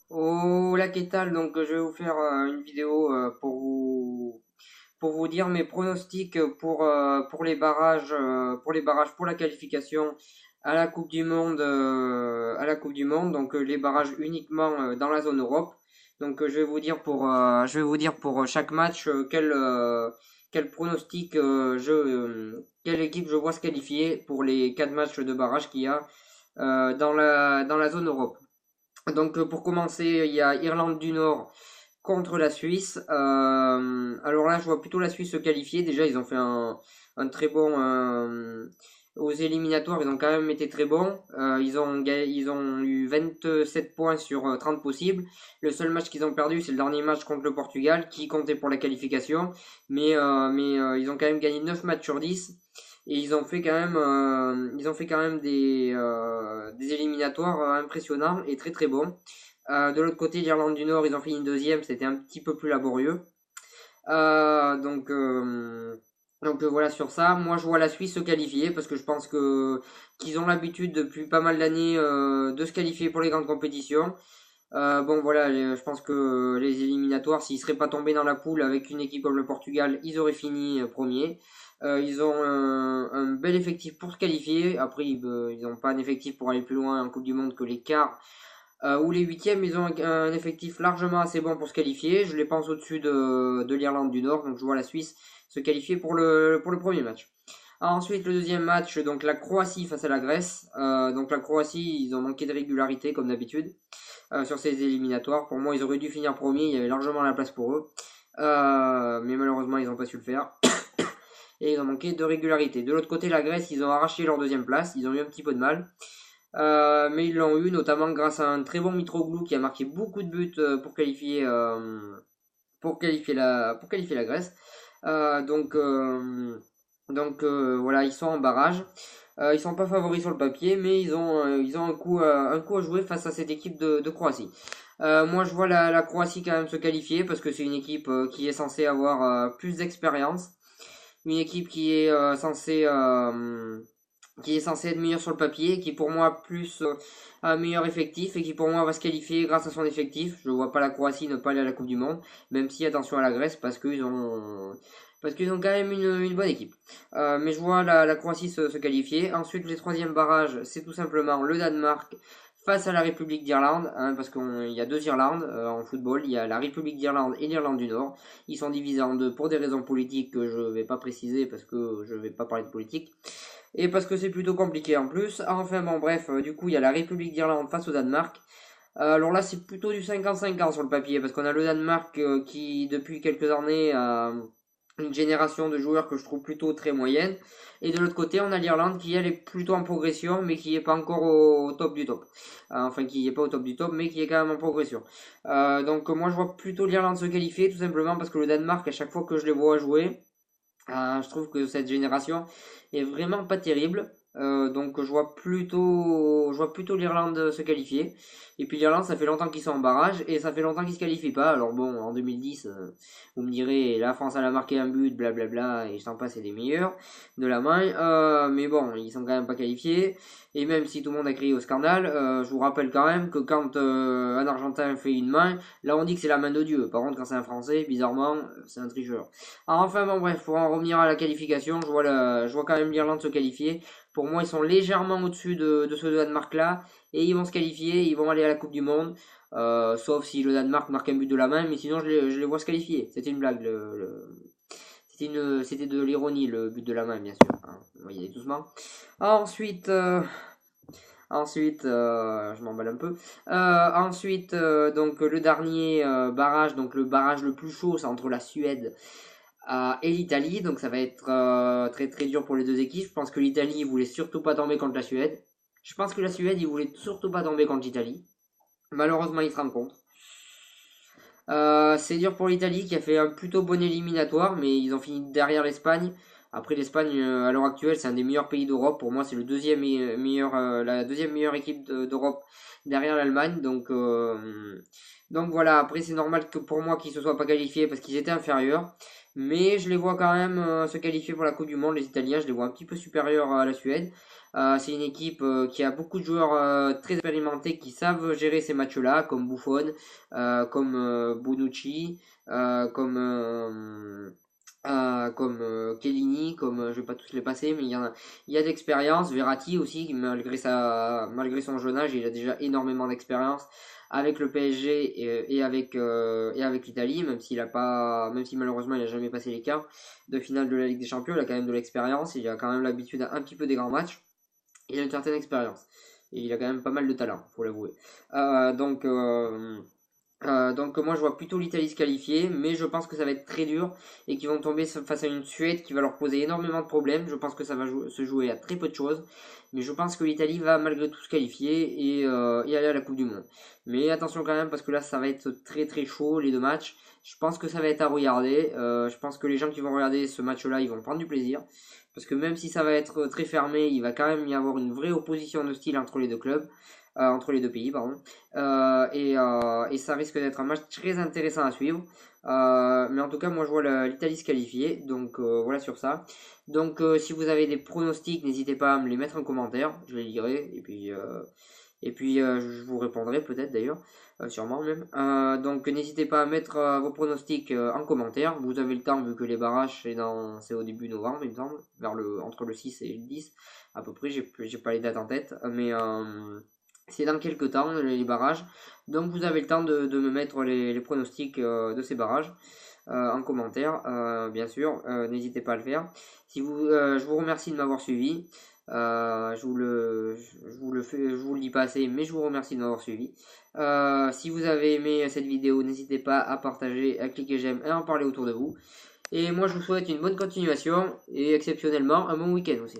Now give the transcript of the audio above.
Hola, ¿qué tal? Donc, je vais vous faire une vidéo pour vous dire mes pronostics pour les barrages, pour la qualification à la Coupe du Monde, Donc, les barrages uniquement dans la zone Europe. Donc, je vais vous dire pour chaque match quel pronostic quelle équipe je vois se qualifier pour les 4 matchs de barrage qu'il y a dans la zone Europe. Donc pour commencer, il y a Irlande du Nord contre la Suisse. Alors là, je vois plutôt la Suisse se qualifier. Déjà, ils ont fait un très bon aux éliminatoires. Ils ont quand même été très bons. Ils ont eu 27 points sur 30 possibles. Le seul match qu'ils ont perdu, c'est le dernier match contre le Portugal, qui comptait pour la qualification. Mais ils ont quand même gagné 9 matchs sur 10. Et ils ont fait quand même des éliminatoires impressionnants et très très bons. De l'autre côté, l'Irlande du Nord, ils ont fini deuxième, c'était un petit peu plus laborieux. Euh, donc, euh, voilà sur ça. Moi, je vois la Suisse se qualifier parce que je pense que qu'ils ont l'habitude depuis pas mal d'années de se qualifier pour les grandes compétitions. Bon voilà, je pense que les éliminatoires, s'ils seraient pas tombés dans la poule avec une équipe comme le Portugal, ils auraient fini premier. Ils ont un bel effectif pour se qualifier. Après, ils n'ont pas un effectif pour aller plus loin en Coupe du Monde que les quarts ou les huitièmes. Ils ont un effectif largement assez bon pour se qualifier. Je les pense au-dessus de l'Irlande du Nord. Donc je vois la Suisse se qualifier pour le premier match. Ensuite, le deuxième match, donc la Croatie face à la Grèce. Donc la Croatie, ils ont manqué de régularité comme d'habitude sur ces éliminatoires. Pour moi, ils auraient dû finir premier. Il y avait largement la place pour eux. Mais malheureusement, ils n'ont pas su le faire. Et ils ont manqué de régularité. De l'autre côté, la Grèce, ils ont arraché leur deuxième place. Ils ont eu un petit peu de mal. Mais ils l'ont eu, notamment grâce à un très bon Mitroglou qui a marqué beaucoup de buts pour qualifier la Grèce. Euh, donc, euh, voilà, ils sont en barrage. Ils sont pas favoris sur le papier, mais ils ont un coup à jouer face à cette équipe de Croatie. Moi, je vois la Croatie quand même se qualifier parce que c'est une équipe qui est censée avoir plus d'expérience, une équipe qui est censée être meilleure sur le papier, qui pour moi a plus un meilleur effectif et qui pour moi va se qualifier grâce à son effectif. Je ne vois pas la Croatie ne pas aller à la Coupe du Monde, même si attention à la Grèce parce qu'ils ont quand même une bonne équipe. Mais je vois la Croatie se qualifier. Ensuite, les troisièmes barrages, c'est tout simplement le Danemark face à la République d'Irlande, hein, parce qu'il y a deux Irlandes en football. Il y a la République d'Irlande et l'Irlande du Nord. Ils sont divisés en deux pour des raisons politiques que je ne vais pas préciser parce que je ne vais pas parler de politique. Et parce que c'est plutôt compliqué en plus. Enfin bon bref, du coup il y a la République d'Irlande face au Danemark. Alors là c'est plutôt du 50-50 sur le papier parce qu'on a le Danemark qui depuis quelques années a une génération de joueurs que je trouve plutôt très moyenne. Et de l'autre côté on a l'Irlande qui elle est plutôt en progression mais qui est pas encore au top du top. Enfin qui est pas au top du top mais qui est quand même en progression. Donc moi je vois plutôt l'Irlande se qualifier tout simplement parce que le Danemark à chaque fois que je les vois jouer je trouve que cette génération est vraiment pas terrible. Donc je vois plutôt l'Irlande se qualifier. Et puis l'Irlande, ça fait longtemps qu'ils sont en barrage et ça fait longtemps qu'ils se qualifient pas. Alors bon, en 2010, vous me direz, la France elle a marqué un but, blablabla, et je t'en passe, c'est des meilleurs de la main. Mais bon, ils sont quand même pas qualifiés. Et même si tout le monde a crié au scandale, je vous rappelle quand même que quand un Argentin fait une main, là on dit que c'est la main de Dieu. Par contre, quand c'est un Français, bizarrement, c'est un tricheur. Enfin bon bref, pour en revenir à la qualification, je vois quand même l'Irlande se qualifier. Pour moi, ils sont légèrement au-dessus de ce Danemark-là. Et ils vont se qualifier, ils vont aller à la Coupe du Monde. Sauf si le Danemark marque un but de la main, mais sinon je les vois se qualifier. C'était une blague. C'était de l'ironie le but de la main, bien sûr. Hein, vous voyez doucement. Ensuite, je m'emballe un peu. Donc le dernier barrage, donc le barrage le plus chaud, c'est entre la Suède et l'Italie. Donc ça va être très très dur pour les deux équipes. Je pense que l'Italie voulait surtout pas tomber contre la Suède. Je pense que la Suède, ils voulaient surtout pas tomber contre l'Italie. Malheureusement, ils se rendent compte. C'est dur pour l'Italie qui a fait un plutôt bon éliminatoire, mais ils ont fini derrière l'Espagne. Après l'Espagne, à l'heure actuelle, c'est un des meilleurs pays d'Europe. Pour moi, c'est le deuxième meilleur, la deuxième meilleure équipe d'Europe derrière l'Allemagne. Donc voilà. Après, c'est normal que pour moi qu'ils se soient pas qualifiés parce qu'ils étaient inférieurs. Mais je les vois quand même se qualifier pour la Coupe du Monde. Les Italiens, je les vois un petit peu supérieurs à la Suède. C'est une équipe qui a beaucoup de joueurs très expérimentés qui savent gérer ces matchs-là, comme Buffon, comme Bonucci, comme Chiellini, comme je vais pas tous les passer, mais il y a de l'expérience. Verratti aussi, malgré son jeune âge, il a déjà énormément d'expérience avec le PSG et avec l'Italie, même si malheureusement il a jamais passé les quarts de finale de la Ligue des Champions, il a quand même de l'expérience, il a quand même l'habitude un petit peu des grands matchs, il a une certaine expérience. Et il a quand même pas mal de talent, faut l'avouer. Euh, donc, euh, donc moi je vois plutôt l'Italie se qualifier, mais je pense que ça va être très dur et qu'ils vont tomber face à une Suède qui va leur poser énormément de problèmes. Je pense que ça va se jouer à très peu de choses, mais je pense que l'Italie va malgré tout se qualifier et aller à la Coupe du Monde. Mais attention quand même parce que là ça va être très très chaud les deux matchs. Je pense que ça va être à regarder. Je pense que les gens qui vont regarder ce match-là, ils vont prendre du plaisir. Parce que même si ça va être très fermé, il va quand même y avoir une vraie opposition de style entre les deux clubs, entre les deux pays, pardon. Et ça risque d'être un match très intéressant à suivre. Mais en tout cas, moi je vois l'Italie se qualifier. Donc voilà sur ça. Donc si vous avez des pronostics, n'hésitez pas à me les mettre en commentaire. Je les lirai. Et puis je vous répondrai peut-être d'ailleurs. Sûrement même. Donc n'hésitez pas à mettre vos pronostics en commentaire. Vous avez le temps vu que les barrages c'est au début novembre il me semble. Entre le 6 et le 10 à peu près. J'ai pas les dates en tête. Mais c'est dans quelques temps les barrages. Donc vous avez le temps de me mettre les pronostics de ces barrages en commentaire, bien sûr. N'hésitez pas à le faire. Je vous remercie de m'avoir suivi. Je vous le dis pas assez, mais je vous remercie de m'avoir suivi. Si vous avez aimé cette vidéo, n'hésitez pas à partager, à cliquer j'aime et à en parler autour de vous. Et moi, je vous souhaite une bonne continuation et exceptionnellement un bon week-end aussi.